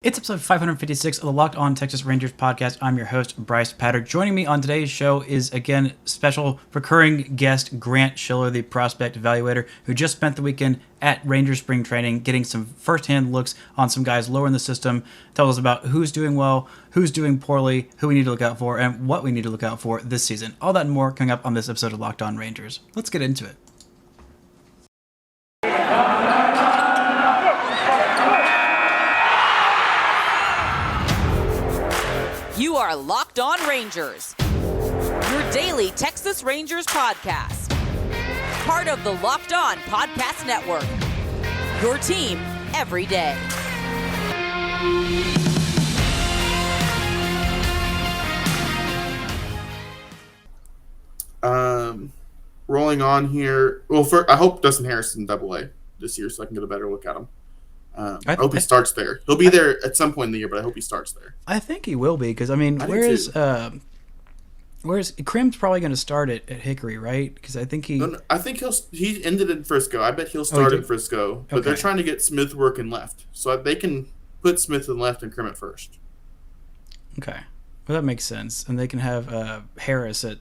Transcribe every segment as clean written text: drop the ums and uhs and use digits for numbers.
It's episode 556 of the Locked On Texas Rangers podcast. I'm your host, Brice Paterik. Joining me on today's show is, again, special recurring guest Grant Schiller, the prospect evaluator, who just spent the weekend at Rangers spring training, getting some firsthand looks on some guys lower in the system. Tells us about who's doing well, who's doing poorly, who we need to look out for, and what we need to look out for this season. All that and more coming up on this episode of Locked On Rangers. Let's get into it. You are Locked On Rangers, your daily Texas Rangers podcast. Part of the Locked On Podcast Network, your team every day. Rolling on here. Well, I hope Dustin Harris is in Double-A this year so I can get a better look at him. I hope he starts there. He'll be there at some point in the year, but I hope he starts there. I think he will be because where's Krim's probably going to start at Hickory, right? Because I think he ended in Frisco. I bet he'll start in Frisco, but they're trying to get Smith working left, so they can put Smith in left and Krim at first. Okay, well that makes sense, and they can have Harris at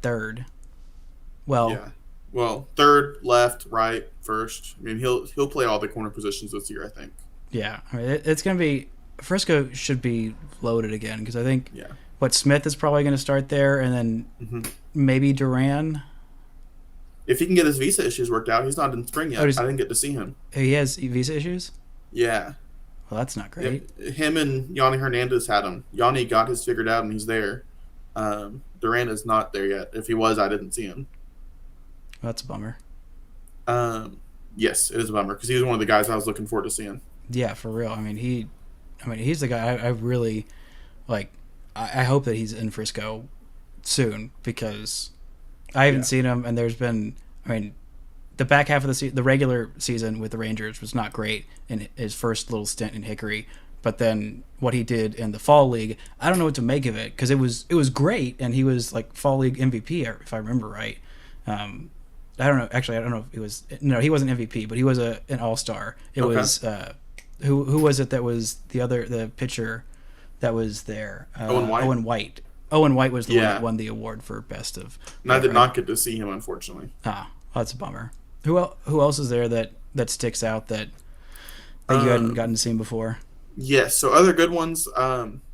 third. Well, third, left, right, first. I mean, he'll play all the corner positions this year, I think. Yeah, I mean, it's going to be – Frisco should be loaded again because I think Smith is probably going to start there and then maybe Duran. If he can get his visa issues worked out, he's not in spring yet. I didn't get to see him. He has visa issues? Yeah. Well, that's not great. Him and Yanni Hernandez had him. Yanni got his figured out and he's there. Duran is not there yet. If he was, I didn't see him. That's a bummer. Yes, it is a bummer because he was one of the guys I was looking forward to seeing. Yeah, for real. I mean, he's the guy I really like. I hope that he's in Frisco soon because I haven't seen him, and there's been. I mean, the back half of the regular season with the Rangers was not great in his first little stint in Hickory, but then what he did in the fall league, I don't know what to make of it because it was great, and he was like fall league MVP if I remember right. I don't know. Actually, I don't know if it was. No, he wasn't MVP, but he was an all-star. It was who was it that was the pitcher that was there? Owen White. Owen White was the one that won the award for best of. And I did not get to see him, unfortunately. Well, that's a bummer. Who else is there that sticks out that you hadn't gotten to see before? Yes. So other good ones.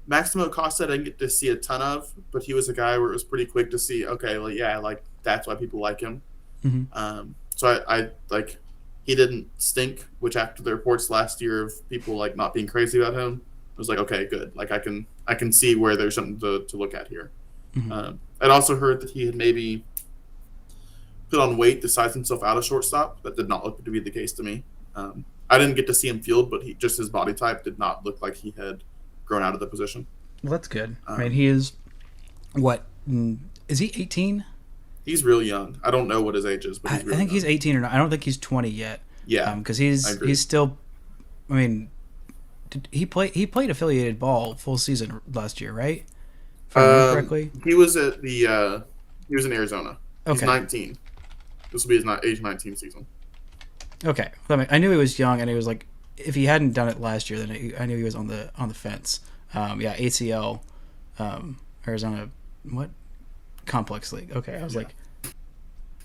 Maximo Costa I didn't get to see a ton of, but he was a guy where it was pretty quick to see. Okay, that's why people like him. Mm-hmm. So I he didn't stink, which after the reports last year of people like not being crazy about him, I was like, okay, good. Like I can see where there's something to look at here. Mm-hmm. I'd also heard that he had maybe put on weight to size himself out of shortstop. That did not look to be the case to me. I didn't get to see him field, but his body type did not look like he had grown out of the position. Well, that's good. I mean, he is is he 18? He's real young. I don't know what his age is, but he's real young. He's 18 or not. I don't think he's 20 yet. Yeah, because he's still. I mean, he played affiliated ball full season last year, right? If I remember correctly, he was at the. He was in Arizona. Okay. He's 19. This will be his age 19 season. Okay, I knew he was young, and he was like, if he hadn't done it last year, then I knew he was on the fence. ACL, Arizona, what? Complex League. Okay, I was like,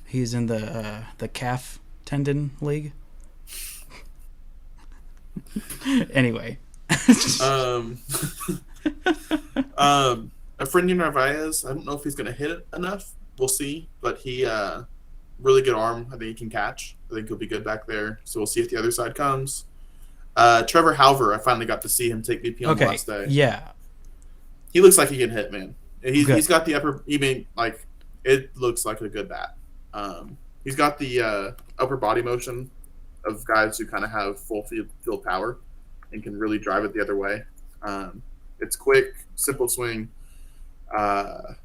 he's in the calf tendon league. Anyway, Efrain Narvaez. I don't know if he's going to hit it enough. We'll see, but he really good arm. I think he can catch. I think he'll be good back there. So we'll see if the other side comes. Trevor Halver. I finally got to see him take BP on the last day. Yeah, he looks like he can hit, man. He's got the upper. It looks like a good bat. He's got the upper body motion of guys who kind of have full field power and can really drive it the other way. It's quick, simple swing. I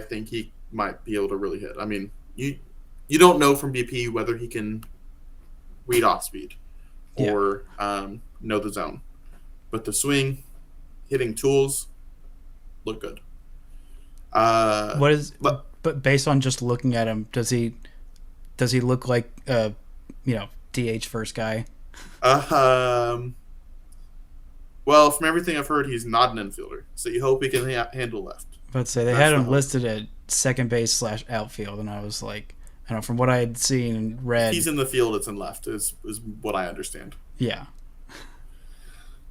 think he might be able to really hit. I mean, you don't know from BP whether he can read off speed or know the zone, but the swing, hitting tools look good. But based on just looking at him, does he look like DH first guy? Well, from everything I've heard, he's not an infielder, so you hope he can handle left. Let's say they had him listed at second base / outfield, and I was like, I don't know, from what I had seen and read, he's in the field. It's in left, is what I understand. Yeah.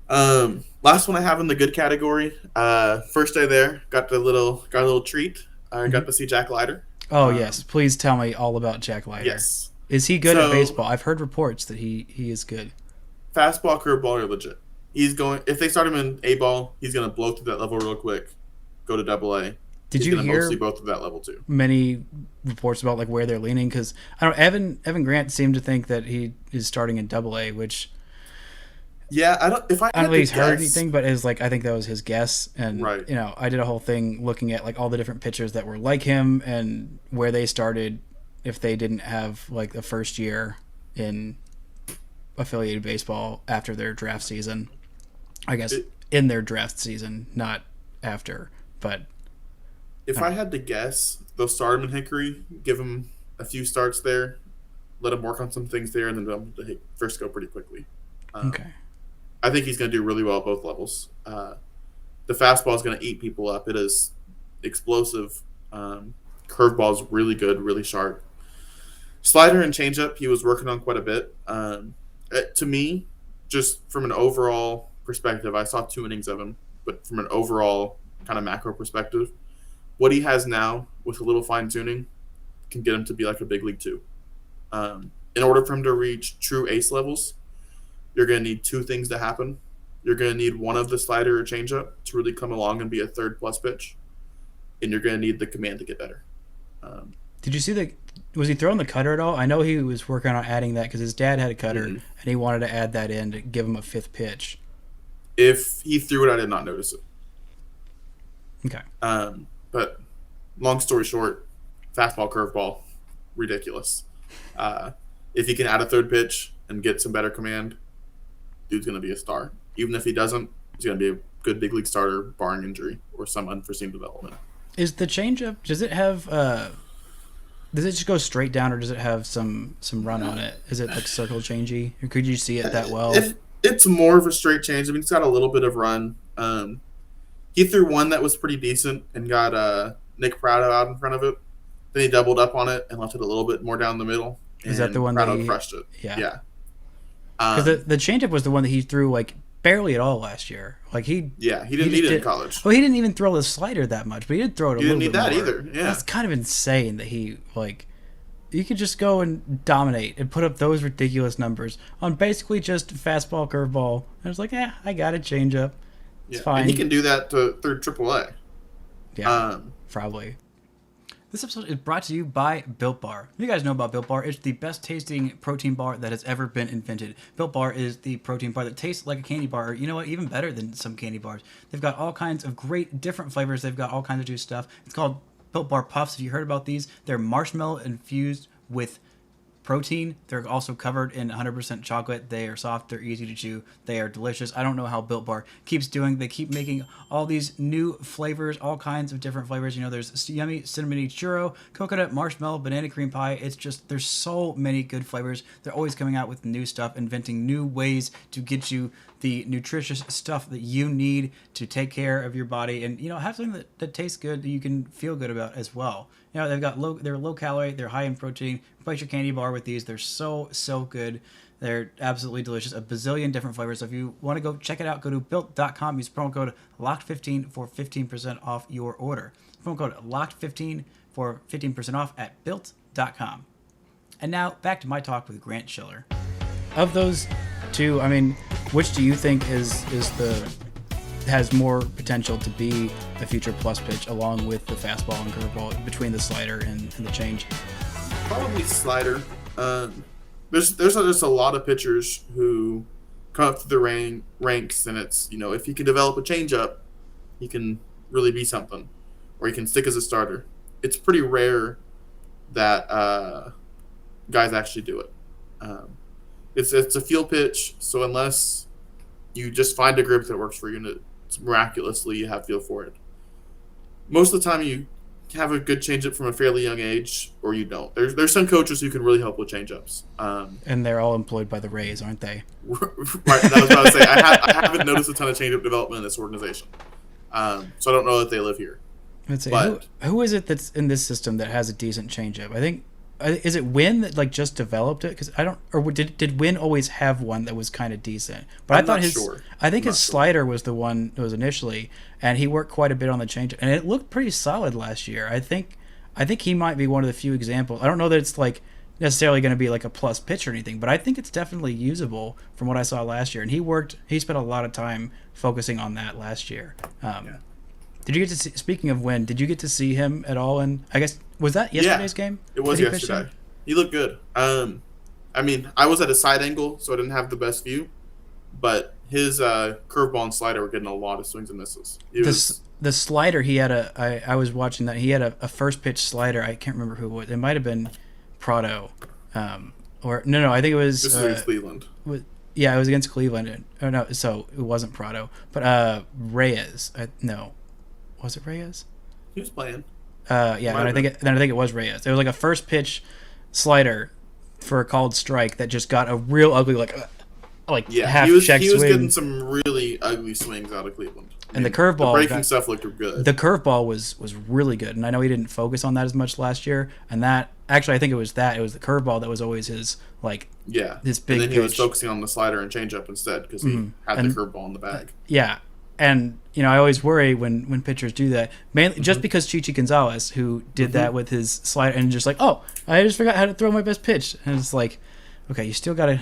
Last one I have in the good category. First day there, got a little treat. I got to see Jack Leiter. Oh yes, please tell me all about Jack Leiter. Yes, is he good at baseball? I've heard reports that he is good. Fastball, curveball are legit. He's going. If they start him in A ball, he's going to blow through that level real quick. Go to Double A. Did you hear mostly both of that level too? Many reports about like where they're leaning, because I don't. Evan Grant seemed to think that he is starting in Double A, which. Yeah, I don't know if he's heard anything, but is like I think that was his guess, and right. I did a whole thing looking at like all the different pitchers that were like him and where they started if they didn't have like the first year in affiliated baseball after their draft season. I guess in their draft season, not after. But if I had to guess, they'll start him in Hickory, give him a few starts there, let him work on some things there, and then they'll hit first go pretty quickly. Okay. I think he's going to do really well at both levels. The fastball is going to eat people up. It is explosive. Curveball is really good, really sharp. Slider and changeup, he was working on quite a bit. To me, just from an overall perspective, I saw 2 innings of him, but from an overall kind of macro perspective, what he has now with a little fine tuning can get him to be like a big league 2. In order for him to reach true ace levels, you're going to need 2 things to happen. You're going to need one of the slider or changeup to really come along and be a third plus pitch, and you're going to need the command to get better. Did you see was he throwing the cutter at all? I know he was working on adding that because his dad had a cutter, and he wanted to add that in to give him a 5th pitch. If he threw it, I did not notice it. Okay. But long story short, fastball, curveball, ridiculous. If he can add a 3rd pitch and get some better command, dude's going to be a star. Even if he doesn't, he's going to be a good big league starter, barring injury or some unforeseen development. Is the changeup? Does it have? Does it just go straight down, or does it have some run on it? Is it like circle changey, or could you see it that well? It's more of a straight change. I mean, it's got a little bit of run. He threw one that was pretty decent and got Nick Prado out in front of it. Then he doubled up on it and left it a little bit more down the middle. Is that the one Prado that he crushed it? Yeah. Because the changeup was the one that he threw like barely at all last year. Like he didn't need it in college. Well, he didn't even throw the slider that much, but he did throw it a little bit more. He didn't need that either. Yeah, that's kind of insane that he like. You could just go and dominate and put up those ridiculous numbers on basically just fastball, curveball. And it's like, I got a changeup. It's fine. And he can do that to third AAA. Yeah, probably. This episode is brought to you by Built Bar. You guys know about Built Bar. It's the best tasting protein bar that has ever been invented. Built Bar is the protein bar that tastes like a candy bar, or you know what, even better than some candy bars. They've got all kinds of great different flavors. They've got all kinds of juice stuff. It's called Built Bar Puffs. If you heard about these, they're marshmallow infused with protein. They're also covered in 100% chocolate. They are soft. They're easy to chew. They are delicious. I don't know how Built Bar keeps doing. They keep making all these new flavors, all kinds of different flavors. You know, there's yummy cinnamony churro, coconut, marshmallow, banana cream pie. It's just, there's so many good flavors. They're always coming out with new stuff, inventing new ways to get you the nutritious stuff that you need to take care of your body and, you know, have something that tastes good that you can feel good about as well. You know, they're low calorie, they're high in protein. Replace your candy bar with these. They're so good. They're absolutely delicious. A bazillion different flavors. So if you want to go check it out, go to built.com. Use promo code LOCKED15 for 15% off your order. Promo code LOCKED15 for 15% off at built.com. And now back to my talk with Grant Schiller. Of those two, I mean, which do you think has more potential to be a future plus pitch along with the fastball and curveball between the slider and the change? Probably slider. There's just a lot of pitchers who come up through the ranks, and it's, you know, if he can develop a changeup, he can really be something, or he can stick as a starter. It's pretty rare that guys actually do it. It's a field pitch, so unless you just find a grip that works for you and it's miraculously you have feel for it, most of the time have a good changeup from a fairly young age, or you don't. There's some coaches who can really help with changeups. And they're all employed by the Rays, aren't they? Right. That was what I was saying. I haven't noticed a ton of changeup development in this organization, so I don't know that they live here. Let's see. Who is it that's in this system that has a decent changeup? I think is it Winn that like just developed it? Because I don't, or did Winn always have one that was kind of decent? But I thought his slider was the one that was initially, and he worked quite a bit on the changeup, and it looked pretty solid last year. I think he might be one of the few examples. I don't know that it's like necessarily going to be like a plus pitch or anything, but I think it's definitely usable from what I saw last year. And he spent a lot of time focusing on that last year. Did you get to see, speaking of Winn, did you get to see him at all? And I guess, was that yesterday's game? It was yesterday. He looked good. I mean, I was at a side angle, so I didn't have the best view, but his curveball and slider were getting a lot of swings and misses. The slider, he had I was watching that, he had a first pitch slider. I can't remember who it was. It might have been Prado. Or no, I think it was... This is against Cleveland. Yeah, it was against Cleveland. Oh, no, so it wasn't Prado. But Reyes. No. Was it Reyes? He was playing. Yeah, and I think it was Reyes. It was like a first pitch slider for a called strike that just got a real ugly half check swing. He was getting some really ugly swings out of Cleveland. And the curveball, the breaking stuff looked good. The curveball was really good, and I know he didn't focus on that as much last year. And that actually, I think it was the curveball that was always his his big. And then pitch. He was focusing on the slider and changeup instead because he had the curveball in the bag. Yeah. And, I always worry when pitchers do that, mainly just because Chichi Gonzalez, who did that with his slider, and just like, oh, I just forgot how to throw my best pitch. And it's like, okay, you still gotta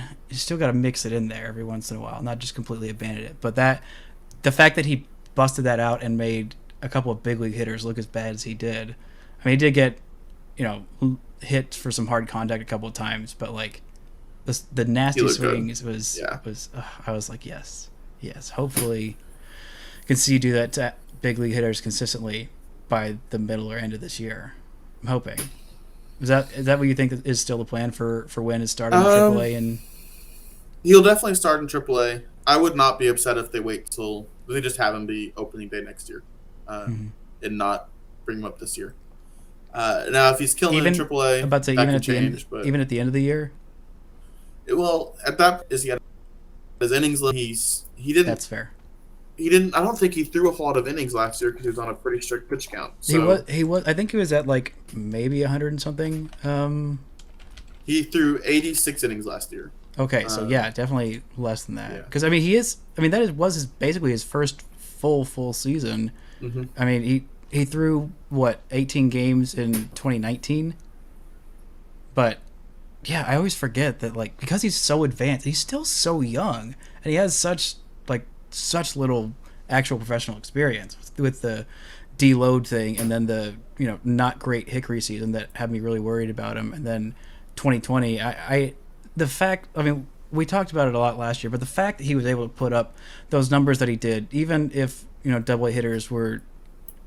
mix it in there every once in a while, not just completely abandon it. But the fact that he busted that out and made a couple of big league hitters look as bad as he did. I mean, he did get, hit for some hard contact a couple of times, but like the nasty swings was I was like, yes, hopefully. Can see you do that to big league hitters consistently by the middle or end of this year. I'm hoping. Is that what you think is still the plan for Winn, is starting in AAA? And he'll definitely start in AAA. I would not be upset if they wait till they just have him be opening day next year, and not bring him up this year. Now, if he's killing in AAA, I'm about to say even at the end of the year. Well, at that is he had his innings limit. He didn't. That's fair. He didn't. I don't think he threw a whole lot of innings last year because he was on a pretty strict pitch count. So he was. I think he was at like maybe 100 and something. He threw 86 innings last year. Okay, so yeah, definitely less than that. Because I mean, was basically his first full season. Mm-hmm. I mean, he threw 18 games in 2019. But yeah, I always forget that because he's so advanced, he's still so young, and he has such little actual professional experience with the deload thing, and then the not great Hickory season that had me really worried about him, and then 2020. We talked about it a lot last year, but the fact that he was able to put up those numbers that he did, even if double A hitters were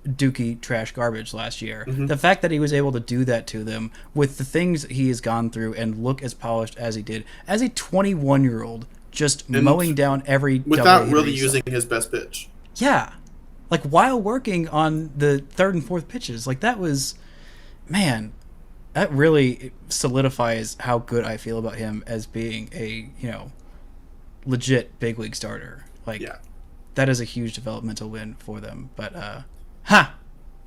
dookie trash garbage last year, the fact that he was able to do that to them with the things he has gone through and look as polished as he did as a 21-year-old. Just mowing down every without really using his best pitch. Yeah, while working on the third and fourth pitches, that was, man, that really solidifies how good I feel about him as being a legit big league starter. That is a huge developmental win for them. But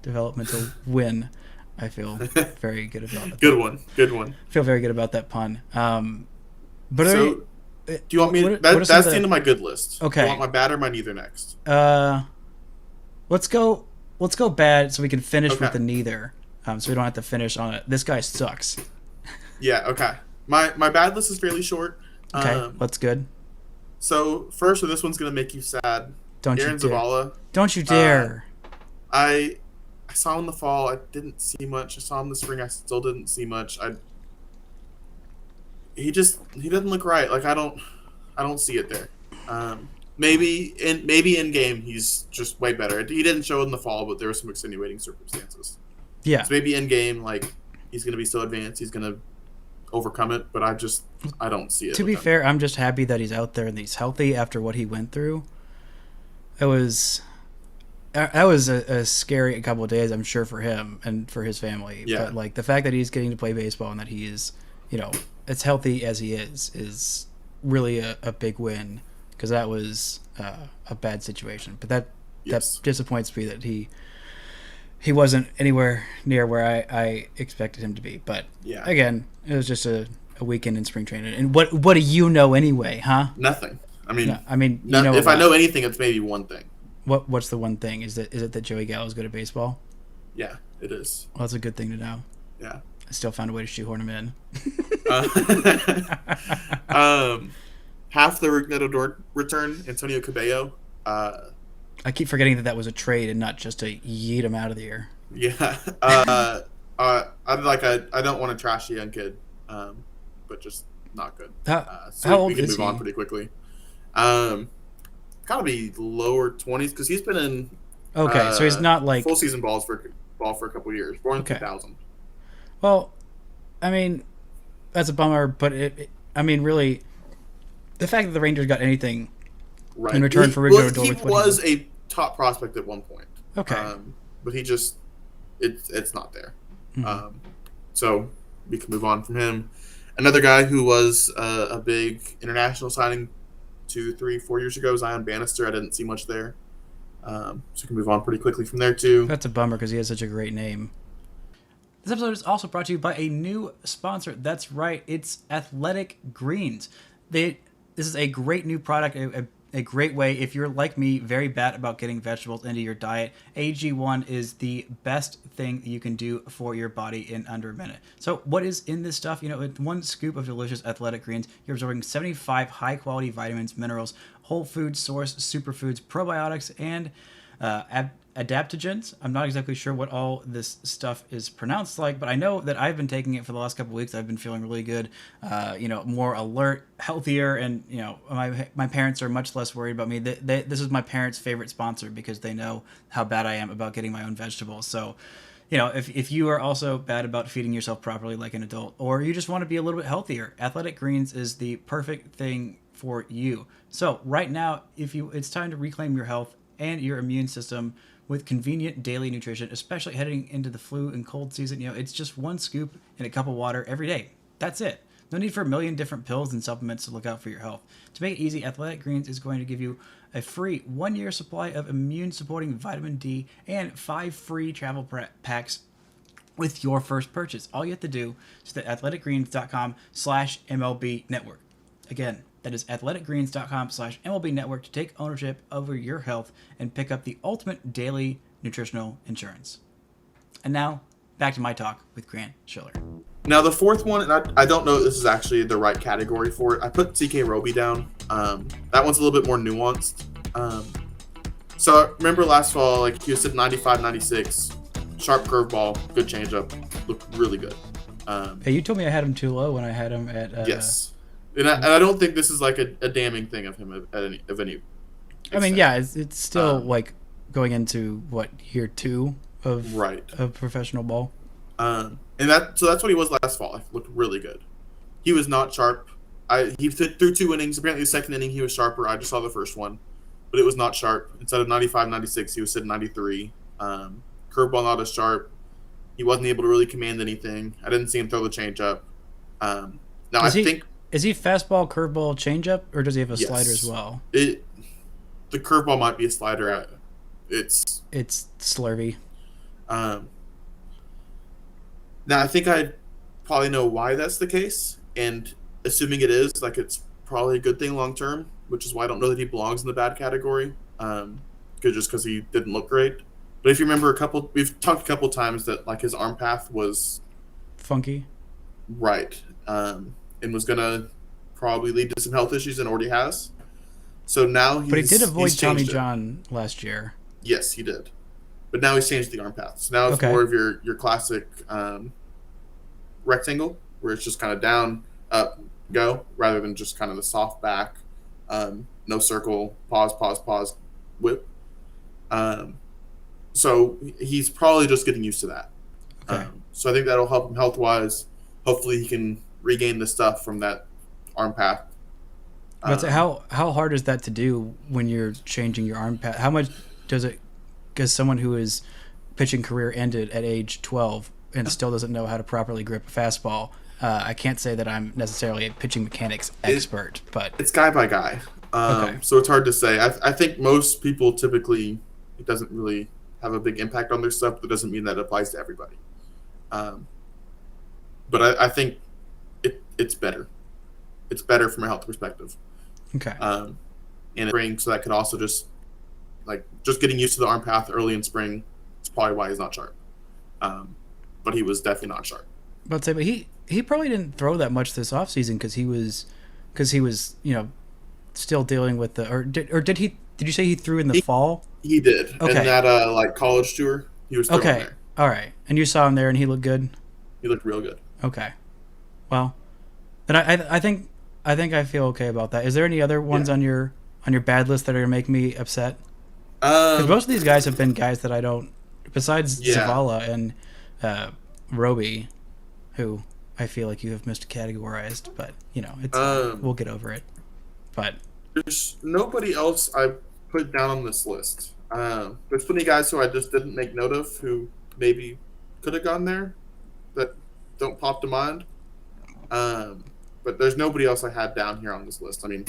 developmental win. I feel very good about that. Good one. Feel very good about that pun. Do you want me? That's the end of my good list. Okay. Do you want my bad or my neither next? Let's go bad so we can finish with the neither. So we don't have to finish on it. This guy sucks. Yeah. Okay. My bad list is fairly short. Okay. That's good. So first, this one's gonna make you sad. Aaron Zavala. Don't you dare. I saw him in the fall. I didn't see much. I saw him in the spring. I still didn't see much. He doesn't look right. I don't see it there. Maybe in game he's just way better. He didn't show it in the fall, but there were some extenuating circumstances. Yeah. So maybe in game he's gonna be so advanced, he's gonna overcome it. But I don't see it. To be fair, I'm just happy that he's out there and he's healthy after what he went through. It was that was a scary couple of days, I'm sure, for him and for his family. Yeah. But like the fact that he's getting to play baseball and that he is, as healthy as he is really a big win, because that was a bad situation. But that disappoints me that he wasn't anywhere near where I expected him to be. But again, it was just a weekend in spring training. And what do you know anyway, huh? Nothing. I mean, if I know anything, it's maybe one thing. What's the one thing? Is it that Joey Gallo's good at baseball? Yeah, it is. Well, that's a good thing to know. Yeah. I still found a way to shoehorn him in. Half the Rougned return, Antonio Cabello. I keep forgetting that was a trade and not just to yeet him out of the air. Yeah. I don't want to trash the young kid, but just not good. How old we can is move he? on pretty quickly. Gotta be lower 20s because he's been in. Okay, so he's not like full season ball for a couple years. Born in 2000. Well, I mean, that's a bummer, but really, the fact that the Rangers got anything in return for Rougned Odor, he was a top prospect at one point. Okay, but he just it's not there. Mm-hmm. So we can move on from him. Another guy who was a big international signing 2, 3, 4 years ago, Zion Bannister. I didn't see much there. So we can move on pretty quickly from there too. That's a bummer because he has such a great name. This episode is also brought to you by a new sponsor. That's right, it's Athletic Greens. This is a great new product, a great way. If you're like me, very bad about getting vegetables into your diet, AG1 is the best thing you can do for your body in under a minute. So what is in this stuff? With one scoop of delicious Athletic Greens, you're absorbing 75 high-quality vitamins, minerals, whole food source, superfoods, probiotics, and adaptogens. I'm not exactly sure what all this stuff is pronounced like, but I know that I've been taking it for the last couple of weeks. I've been feeling really good, more alert, healthier, and my parents are much less worried about me. This is my parents' favorite sponsor because they know how bad I am about getting my own vegetables. So, if you are also bad about feeding yourself properly like an adult, or you just want to be a little bit healthier, Athletic Greens is the perfect thing for you. So right now, it's time to reclaim your health and your immune system with convenient daily nutrition, especially heading into the flu and cold season. It's just one scoop in a cup of water every day. That's it. No need for a million different pills and supplements to look out for your health. To make it easy, Athletic Greens is going to give you a free 1-year supply of immune-supporting vitamin D and 5 free travel packs with your first purchase. All you have to do is visit athleticgreens.com/MLB network. Again, that is athleticgreens.com/MLB network to take ownership over your health and pick up the ultimate daily nutritional insurance. And now, back to my talk with Grant Schiller. Now, the fourth one, and I don't know if this is actually the right category for it. I put TK Roby down. That one's a little bit more nuanced. So remember last fall, he was at 95, 96, sharp curveball, good changeup, looked really good. Hey, you told me I had him too low when I had him at. Yes. And I don't think this is a damning thing of him of any extent. I mean, yeah, it's still going into year 2 of professional ball. And that's what he was last fall. It looked really good. He was not sharp. He threw 2 innings. Apparently, the second inning he was sharper. I just saw the first one, but it was not sharp. Instead of 95, 96, he was sitting 93. Curveball not as sharp. He wasn't able to really command anything. I didn't see him throw the changeup. Is he fastball, curveball, changeup, or does he have a slider as well? The curveball might be a slider. It's slurvy. Now, I think I probably know why that's the case, and assuming it is, it's probably a good thing long term, which is why I don't know that he belongs in the bad category, because he didn't look great. But if you remember, we've talked a couple times that his arm path was funky, right, and was gonna probably lead to some health issues, and already has. So now but he did avoid Tommy John last year. Yes, he did. But now he's changed the arm path. So now it's more of your classic rectangle, where it's just kind of down, up, go, rather than just kind of the soft back, no circle, pause, whip. So he's probably just getting used to that. Okay. So I think that'll help him health-wise. Hopefully he can regain the stuff from that arm path. But how hard is that to do when you're changing your arm path? How much does it as someone who is pitching career ended at age 12 and still doesn't know how to properly grip a fastball, I can't say that I'm necessarily a pitching mechanics expert, but it's guy by guy. Okay. So it's hard to say. I think most people typically, it doesn't really have a big impact on their stuff, but that doesn't mean that it applies to everybody. But I think it's better. It's better from a health perspective. Okay. In spring, so that could also just getting used to the arm path early in spring is probably why he's not sharp. But he was definitely not sharp. But he probably didn't throw that much this offseason because he was still dealing with did you say he threw in the fall? He did. Okay. In that college tour, he was throwing there. All right. And you saw him there and he looked good? He looked real good. Okay. Well, then I think I feel okay about that. Is there any other ones on your bad list that are going to make me upset? Because most of these guys have been guys that I don't, besides Zavala and Roby, who I feel like you have miscategorized, but it's we'll get over it. But there's nobody else I put down on this list. There's plenty of guys who I just didn't make note of who maybe could have gone there that don't pop to mind. But there's nobody else I had down here on this list. I mean,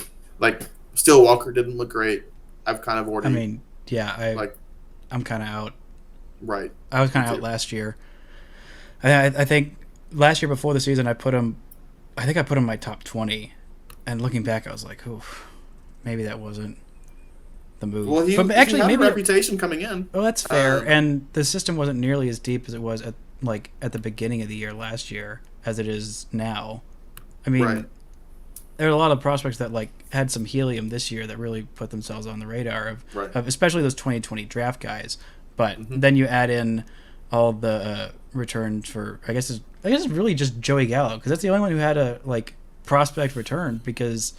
Still Walker didn't look great. I've kind of already. I mean, yeah, I'm kind of out. Right. I was kind of out last year. I think last year before the season, I put him in my top 20, and looking back, I was like, oof, maybe that wasn't the move. Well, he had a reputation coming in. Well, that's fair, and the system wasn't nearly as deep as it was at the beginning of the year last year as it is now. I mean, there are a lot of prospects that had some helium this year that really put themselves on the radar of especially those 2020 draft guys. But then you add in all the returns for I guess it's really just Joey Gallo, because that's the only one who had a prospect return, because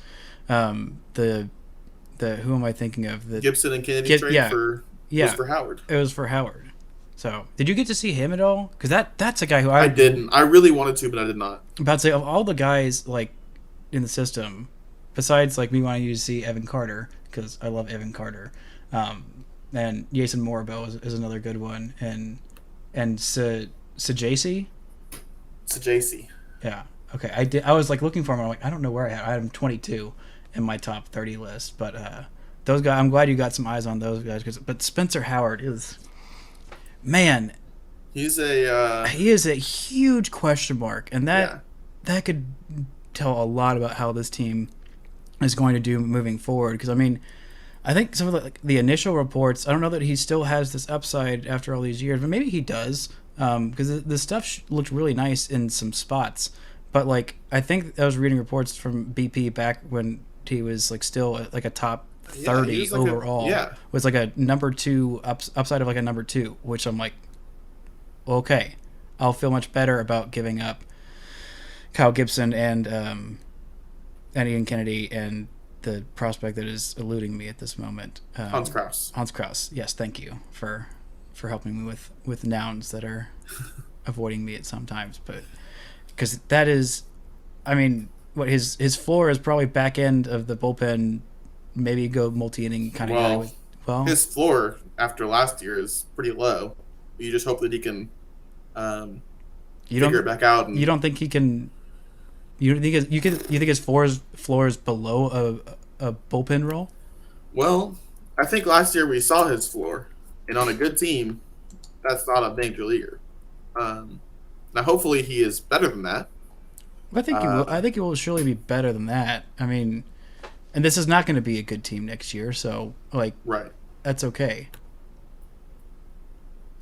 the who am I thinking of? The Gibson and Kennedy trade was for Howard. It was for Howard. So did you get to see him at all? Because that's a guy who I didn't. I really wanted to, but I did not. I'm about to say, of all the guys in the system, besides me wanting you to see Evan Carter, because I love Evan Carter, and Jason Morabo is another good one, and Sajasi. Yeah. Okay. I was looking for him. I'm I don't know where I had him 22 in my top 30 list, but those guys. I'm glad you got some eyes on those guys. But Spencer Howard is, man. He is a huge question mark, and that could tell a lot about how this team is going to do moving forward. Because I think some of the initial reports, I don't know that he still has this upside after all these years, but maybe he does, because the stuff looked really nice in some spots. But I think I was reading reports from BP back when he was still a top 30 overall. Was a number 2 upside of a number 2, which I'm okay, I'll feel much better about giving up Kyle Gibson and Ian Kennedy and the prospect that is eluding me at this moment. Hans Kraus. Hans Kraus. Yes, thank you for helping me with nouns that are avoiding me at sometimes. But because that is, his floor is probably back end of the bullpen, maybe go multi-inning kind of guy. Well, his floor after last year is pretty low. You just hope that he can figure it back out. And, you don't think he can? You think his floor is below a bullpen role? Well, I think last year we saw his floor, and on a good team, that's not a major leaguer. Now, hopefully, he is better than that. I think he will. I think he will surely be better than that. And this is not going to be a good team next year, so that's okay.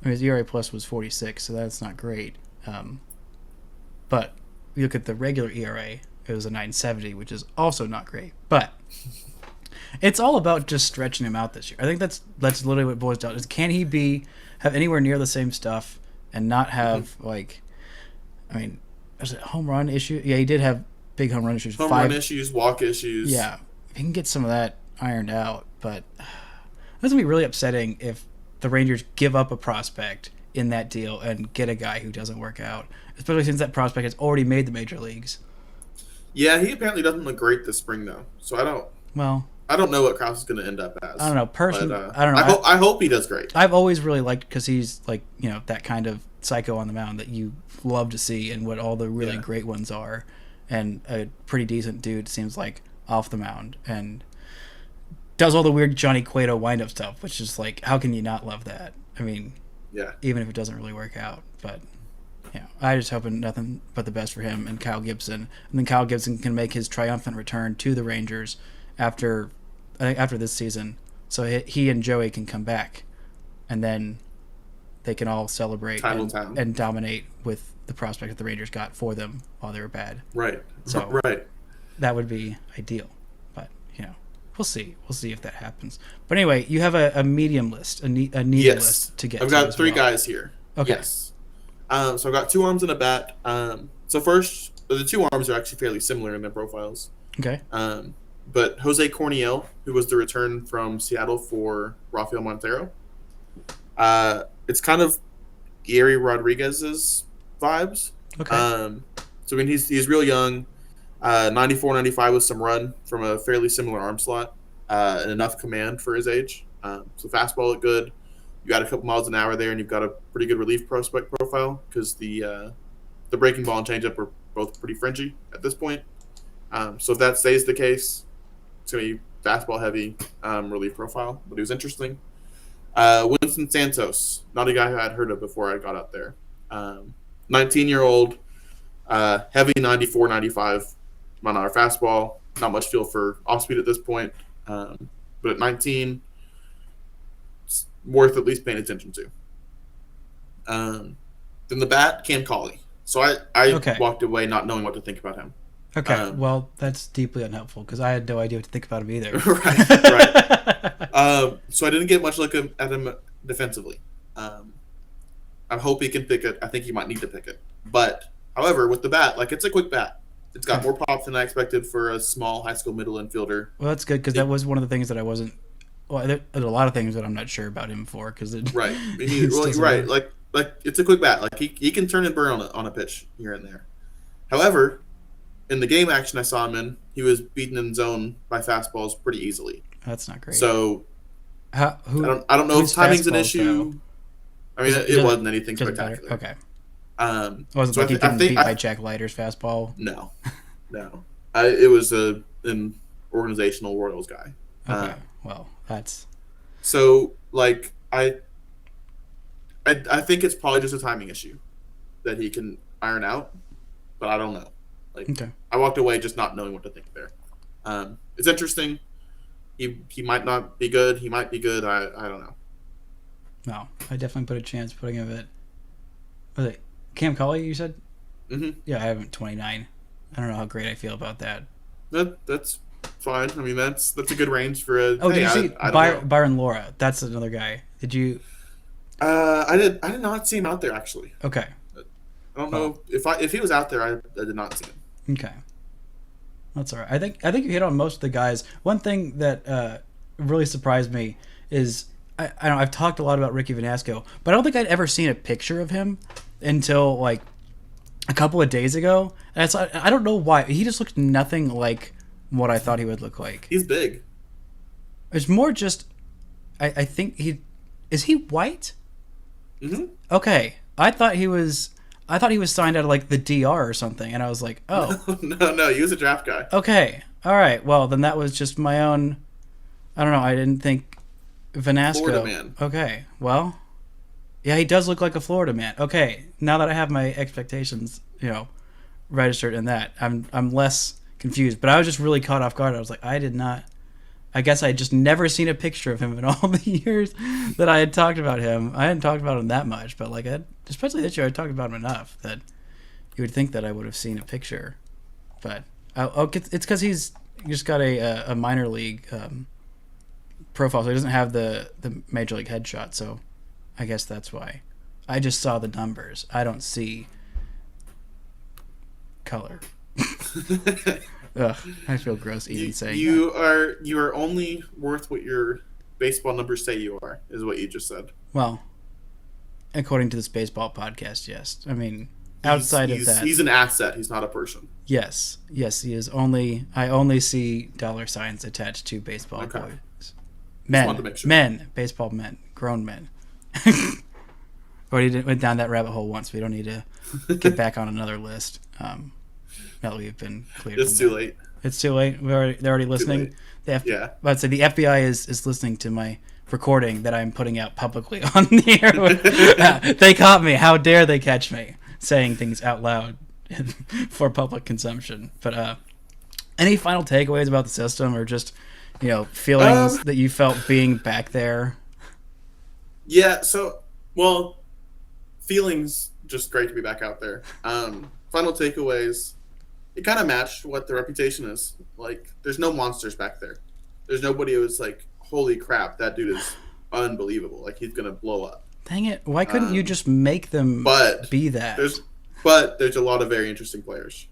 His ERA plus was 46, so that's not great. But you look at the regular ERA, it was a 9.70, which is also not great. But it's all about just stretching him out this year. I think that's literally what it boils down to. Can he have anywhere near the same stuff and not have was it home run issue? Yeah, he did have big home run issues. Run issues, walk issues. Yeah, if he can get some of that ironed out. But that's gonna be really upsetting if the Rangers give up a prospect in that deal and get a guy who doesn't work out, especially since that prospect has already made the major leagues. Yeah, he apparently doesn't look great this spring, though. So I I don't know what Krause is going to end up as. I don't know. Personally, I don't know. know. I hope he does great. I've always really liked, because he's like, that kind of psycho on the mound that you love to see, and what all the really great ones are, and a pretty decent dude seems like off the mound, and does all the weird Johnny Cueto wind-up stuff, which is like, how can you not love that? I mean, even if it doesn't really work out. But I just hoping nothing but the best for him and Kyle Gibson, and then Kyle Gibson can make his triumphant return to the Rangers after this season, so he and Joey can come back, and then they can all celebrate and dominate with the prospect that the Rangers got for them while they were bad. Right. So right. That would be ideal. But we'll see. We'll see if that happens. But anyway, you have a medium list, a need list to get. I've got 3 guys here. Okay. Yes. So I've got 2 arms and a bat. So first, the 2 arms are actually fairly similar in their profiles. Okay. But Jose Corniel, who was the return from Seattle for Rafael Montero, it's kind of Gary Rodriguez's vibes. Okay. So I mean, he's real young, 94, 95 with some run from a fairly similar arm slot, and enough command for his age. So fastball looked good. You got a couple miles an hour there, and you've got a pretty good relief prospect profile, because the breaking ball and changeup are both pretty fringy at this point. So if that stays the case, it's going to be fastball heavy relief profile, but he was interesting. Winston Santos, not a guy who I'd heard of before I got out there. 19-year-old, heavy 94, 95 mile-an-hour fastball. Not much feel for off-speed at this point. But at 19, it's worth at least paying attention to. Then the bat, Cam Cauley. So I walked away not knowing what to think about him. Okay, well, that's deeply unhelpful, because I had no idea what to think about him either. right. So I didn't get much look at him defensively. I hope he can pick it. I think he might need to pick it. But, however, with the bat, it's a quick bat. It's got more pop than I expected for a small high school middle infielder. Well, that's good, because that was one of the things that I wasn't. Well, there's a lot of things that I'm not sure about him for, because right. Right. Like it's a quick bat. Like he can turn and burn on a pitch here and there. However, in the game action I saw him in, he was beaten in zone by fastballs pretty easily. That's not great. So I don't know if timing's an issue. Though? I mean, it wasn't anything spectacular. Okay. Was it he getting beat by Jack Leiter's fastball? No. It was an organizational Royals guy. Okay. Well, that's so I think it's probably just a timing issue that he can iron out, but I don't know. I walked away just not knowing what to think there. It's interesting. He might not be good. He might be good. I don't know. No, I definitely put a chance putting him at. Was it Cam Cauley? You said. Mm-hmm. Yeah, I have him at 29. I don't know how great I feel about that. That's fine. I mean, that's a good range for a. Oh, did you see Byron Laura? That's another guy. Did you? I did not see him out there actually. Okay. I don't know if he was out there. I did not see him. Okay. That's all right. I think you hit on most of the guys. One thing that really surprised me is I know I've talked a lot about Ricky Vanasco, but I don't think I'd ever seen a picture of him until a couple of days ago. And I don't know why. He just looked nothing like what I thought he would look like. He's big. It's more just I think is he white? Mm-hmm. Okay. I thought he was signed out of the DR or something, and I was like, oh. No, he was a draft guy. Okay. All right. Well, then that was just my own. I don't know. I didn't think Vanasco. Florida man. Okay. Well, yeah, he does look like a Florida man. Okay. Now that I have my expectations, registered in that, I'm less confused. But I was just really caught off guard. I was like, I guess I had just never seen a picture of him in all the years that I had talked about him. I hadn't talked about him that much, but especially this year, I talked about him enough that you would think that I would have seen a picture. But it's because he's just got a minor league profile, so he doesn't have the major league headshot. So I guess that's why. I just saw the numbers. I don't see color. Ugh, I feel gross even saying you are only worth what your baseball numbers say you are, is what you just said. Well, according to this baseball podcast, yes. I mean, outside of that, he's an asset. He's not a person. Yes, he is. I only see dollar signs attached to baseball boys. Baseball men, grown men. Already went down that rabbit hole once. We don't need to get back on another list. Now that we've been cleared. It's too late. It's too late. They're already listening. I'd say the FBI is listening to my recording that I'm putting out publicly on the air. They caught me. How dare they catch me saying things out loud for public consumption? But any final takeaways about the system, or just feelings that you felt being back there? Yeah. So feelings, just great to be back out there. Final takeaways, it kind of matched what the reputation is. Like, there's no monsters back there. There's nobody who's like, holy crap, that dude is unbelievable. Like, he's gonna blow up. Dang it! Why couldn't you just make them be that? There's a lot of very interesting players.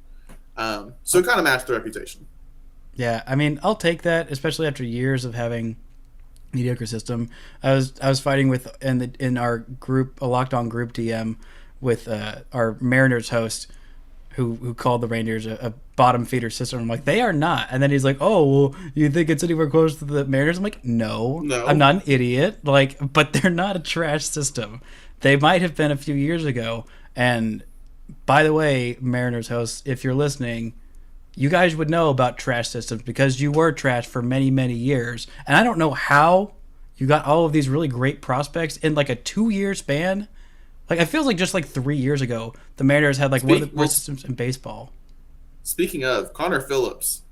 So it kind of matched the reputation. Yeah, I mean, I'll take that, especially after years of having mediocre system. I was fighting with in our group, a Locked On group DM, with our Mariners host, who called the Rangers a bottom feeder system. I'm like, they are not. And then he's like, oh, well, you think it's anywhere close to the Mariners? I'm like, no, I'm not an idiot. Like, but they're not a trash system. They might have been a few years ago. And by the way, Mariners hosts, if you're listening, you guys would know about trash systems because you were trash for many, many years. And I don't know how you got all of these really great prospects in like a 2-year span. Like, it feels like just like 3 years ago, the Mariners had like one of the worst systems in baseball. Speaking of, Connor Phillips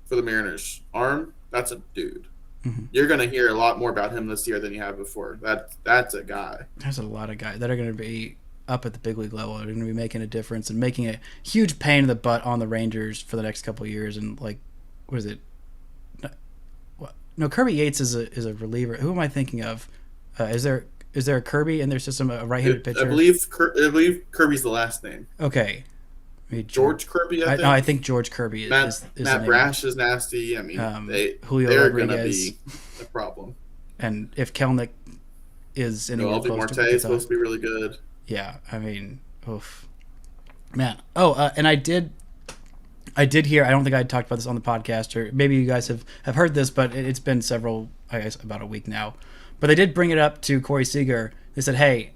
for the Mariners, arm, that's a dude. Mm-hmm. You're going to hear a lot more about him this year than you have before. That's a guy. There's a lot of guys that are going to be up at the big league level. They're going to be making a difference and making a huge pain in the butt on the Rangers for the next couple of years. And like, what is it? No, Kirby Yates is a reliever. Who am I thinking of? Is there a Kirby in their system, a right-handed pitcher? I believe Kirby's the last name. Okay. George Kirby, I think. No, I think George Kirby is Matt Brash is nasty. I mean, they're going to be a problem. And if Kelnick is anywhere Alvin close Marte is supposed to be really good. Yeah, I mean, oof. Man. Oh, and I did hear, I don't think I talked about this on the podcast, or maybe you guys have heard this, but it's been about a week now. But they did bring it up to Corey Seager. They said, hey,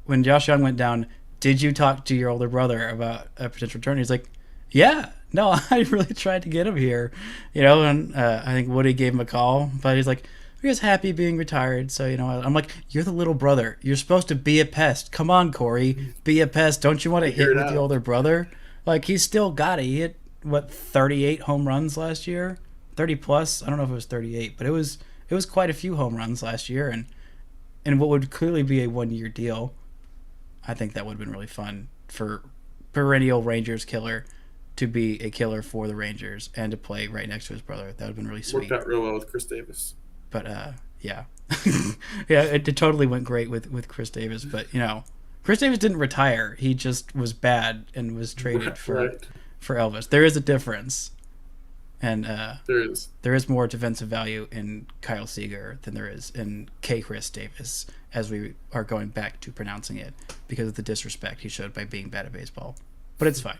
when Josh Young went down, did you talk to your older brother about a potential return? He's like, yeah, no, I really tried to get him here. And I think Woody gave him a call, but he's like, he was happy being retired. So, I'm like, you're the little brother. You're supposed to be a pest. Come on, Corey, be a pest. Don't you want to hit with the older brother? Like, he's still got it. He hit, 38 home runs last year? 30 plus? I don't know if it was 38, but it was quite a few home runs last year, and what would clearly be a 1-year deal. I think that would have been really fun for perennial Rangers killer to be a killer for the Rangers and to play right next to his brother. That would have been really sweet. Worked out real well with Chris Davis. But yeah, yeah, it totally went great with Chris Davis. But Chris Davis didn't retire; he just was bad and was traded for Elvis. There is a difference. And there is more defensive value in Kyle Seager than there is in K. Chris Davis, as we are going back to pronouncing it because of the disrespect he showed by being bad at baseball. But it's fine.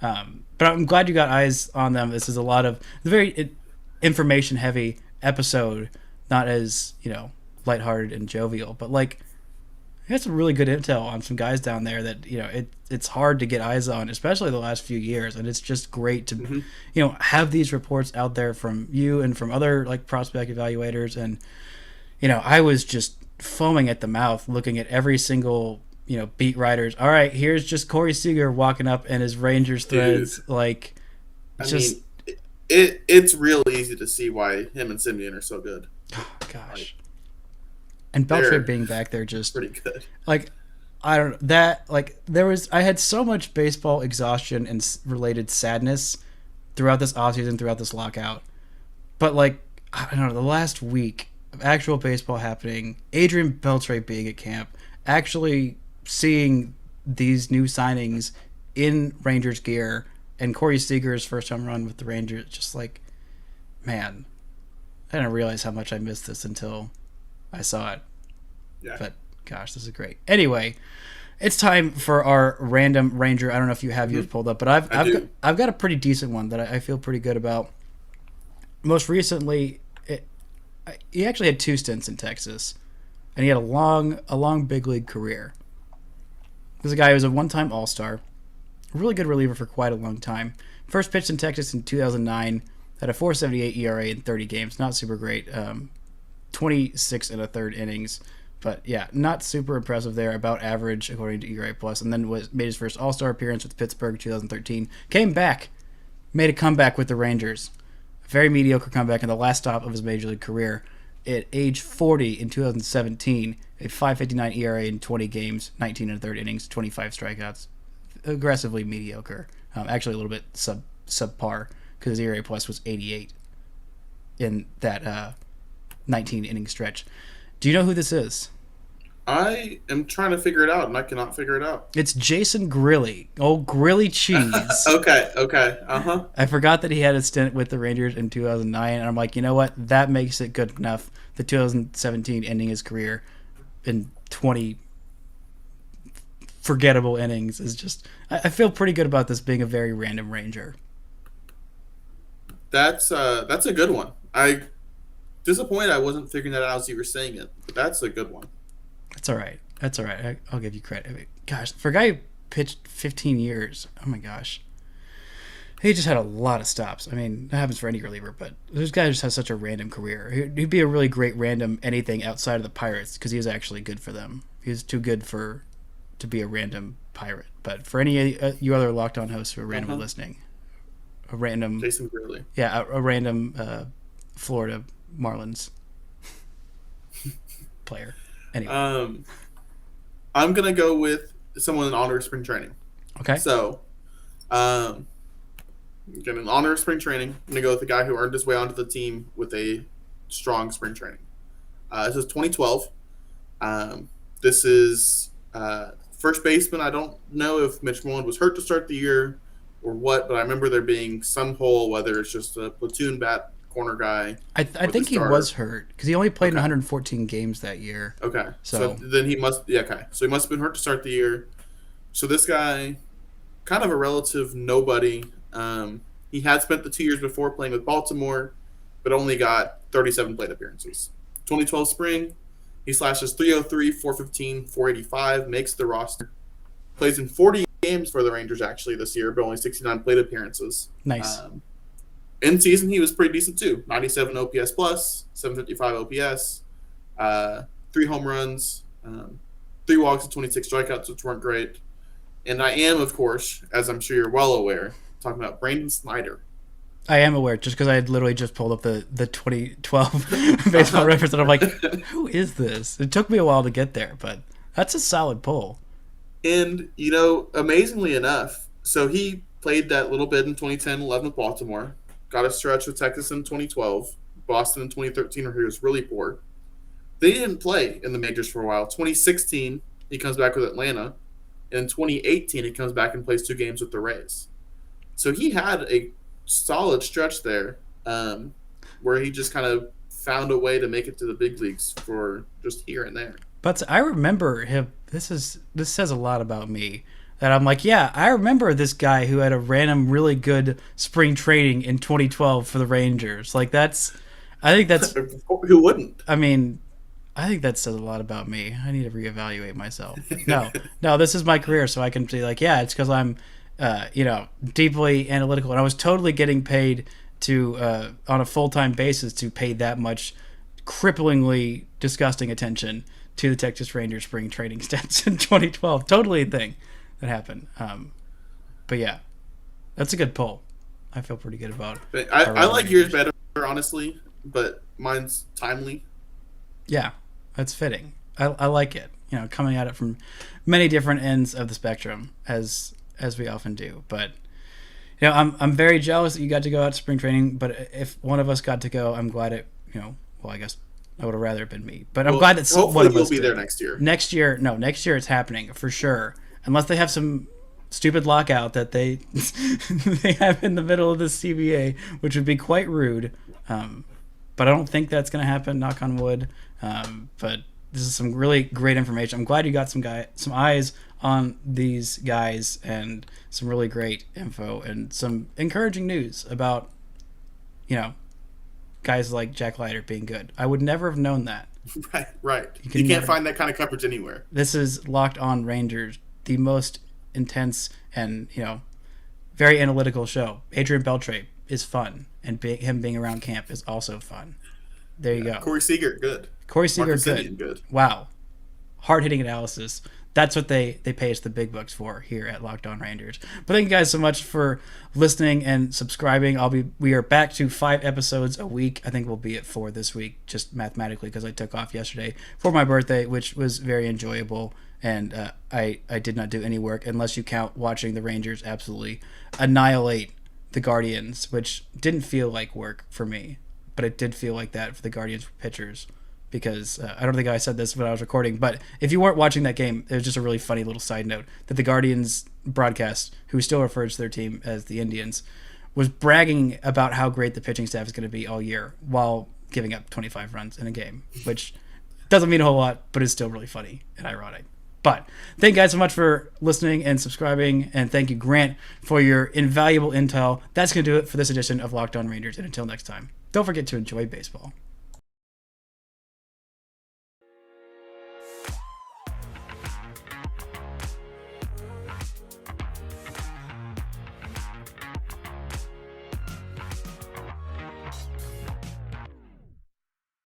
But I'm glad you got eyes on them. This is a lot of the very information-heavy episode, not as lighthearted and jovial, but like. I got some really good intel on some guys down there that it's hard to get eyes on, especially the last few years, and it's just great to have these reports out there from you and from other like prospect evaluators. And I was just foaming at the mouth looking at every single beat writers. All right, here's just Corey Seager walking up in his Rangers threads. Dude, like, just it's real easy to see why him and Simeon are so good. Oh, gosh. And Beltre being back there just pretty good. Like, I don't know that like I had so much baseball exhaustion and related sadness throughout this offseason, throughout this lockout. But like, I don't know, the last week of actual baseball happening, Adrian Beltre being at camp, actually seeing these new signings in Rangers gear, and Corey Seager's first home run with the Rangers, just like, man, I didn't realize how much I missed this until I saw it. Yeah. But gosh, this is great. Anyway, it's time for our random Ranger. I don't know if you have yours pulled up, but I've got a pretty decent one that I feel pretty good about. Most recently, he actually had 2 stints in Texas, and he had a long big league career. This is a guy who was a one-time All-Star, a really good reliever for quite a long time. First pitched in Texas in 2009, had a 4.78 ERA in 30 games, not super great. 26 and a third innings. But yeah, not super impressive there, about average according to ERA Plus, and then made his first All-Star appearance with Pittsburgh 2013. Came back, made a comeback with the Rangers. A very mediocre comeback in the last stop of his major league career. At age 40 in 2017, a 5.59 ERA in 20 games, 19 and a third innings, 25 strikeouts. Aggressively mediocre. Actually a little bit subpar because his ERA Plus was 88 in that 19 inning stretch. Do you know who this is? I am trying to figure it out, and I cannot figure it out. It's Jason Grilli. Old Grilli Cheese. Okay. I forgot that he had a stint with the Rangers in 2009, and I'm like, you know what? That makes it good enough. The 2017 ending his career in 20 forgettable innings is just... I feel pretty good about this being a very random Ranger. That's a good one. Disappointed I wasn't figuring that out as you were saying it, but that's a good one. That's all right. I'll give you credit. I mean, gosh, for a guy who pitched 15 years, oh my gosh. He just had a lot of stops. I mean, that happens for any reliever, but this guy just has such a random career. He'd be a really great random anything outside of the Pirates because he was actually good for them. He was too good to be a random Pirate. But for any you other Locked On hosts who are randomly listening, a random... Jason Grilli. Yeah, a random Florida Marlins player. Anyway. I'm going to go with someone in honor of spring training. Okay. So, again, in honor of spring training, I'm going to go with the guy who earned his way onto the team with a strong spring training. This is 2012. This is first baseman. I don't know if Mitch Moreland was hurt to start the year or what, but I remember there being some hole, whether it's just a platoon bat corner guy. I think he was hurt because he only played in 114 games that year. Okay. So then he must So he must have been hurt to start the year. So this guy, kind of a relative nobody. He had spent the 2 years before playing with Baltimore, but only got 37 plate appearances. 2012 spring, he slashes 303, 415, 485, makes the roster. Plays in 40 games for the Rangers actually this year, but only 69 plate appearances. Nice. In season, he was pretty decent too. 97 OPS plus, 755 OPS, 3 home runs, 3 walks and 26 strikeouts, which weren't great. And I am, of course, as I'm sure you're well aware, talking about Brandon Snyder. I am aware, just because I had literally just pulled up the 2012 baseball reference, and I'm like, who is this? It took me a while to get there, but that's a solid pull. And, amazingly enough, so he played that little bit in 2010-11 with Baltimore, got a stretch with Texas in 2012, Boston in 2013, where he was really poor. They didn't play in the majors for a while. 2016, he comes back with Atlanta. And in 2018, he comes back and plays 2 games with the Rays. So he had a solid stretch there where he just kind of found a way to make it to the big leagues for just here and there. But I remember him. This says a lot about me. That I'm like, yeah, I remember this guy who had a random really good spring training in 2012 for the Rangers. I think that's... Who wouldn't? I mean, I think that says a lot about me. I need to reevaluate myself. No, this is my career, so I can be like, yeah, it's because I'm, deeply analytical. And I was totally getting paid to, on a full-time basis, to pay that much cripplingly disgusting attention to the Texas Rangers spring training stats in 2012. Totally a thing that happened. But yeah, that's a good pull. I feel pretty good about it. I like yours better, honestly, but mine's timely. Yeah, that's fitting. I like it. Coming at it from many different ends of the spectrum, as we often do. But I'm very jealous that you got to go out to spring training. But if one of us got to go, I'm glad it. Well, I guess I would have rather it been me. But I'm glad it's one of us. Hopefully you'll be there next year. Next year it's happening for sure. Unless they have some stupid lockout that they they have in the middle of the CBA, which would be quite rude. But I don't think that's going to happen, knock on wood. But this is some really great information. I'm glad you got some eyes on these guys and some really great info and some encouraging news about, guys like Jack Leiter being good. I would never have known that. Right. You can't find that kind of coverage anywhere. This is Locked On Rangers, the most intense and, very analytical show. Adrian Beltre is fun, and him being around camp is also fun. There you go. Corey Seager, good. Corey Seager, Marcus good. Semien, good. Wow. Hard-hitting analysis. That's what they pay us the big bucks for here at Locked On Rangers. But thank you guys so much for listening and subscribing. We are back to 5 episodes a week. I think we'll be at 4 this week, just mathematically, because I took off yesterday for my birthday, which was very enjoyable. And I did not do any work, unless you count watching the Rangers absolutely annihilate the Guardians, which didn't feel like work for me, but it did feel like that for the Guardians pitchers. Because I don't think I said this when I was recording, but if you weren't watching that game, it was just a really funny little side note that the Guardians broadcast, who still refers to their team as the Indians, was bragging about how great the pitching staff is going to be all year while giving up 25 runs in a game, which doesn't mean a whole lot, but is still really funny and ironic. But thank you guys so much for listening and subscribing, and thank you, Grant, for your invaluable intel. That's going to do it for this edition of Locked On Rangers, and until next time, don't forget to enjoy baseball.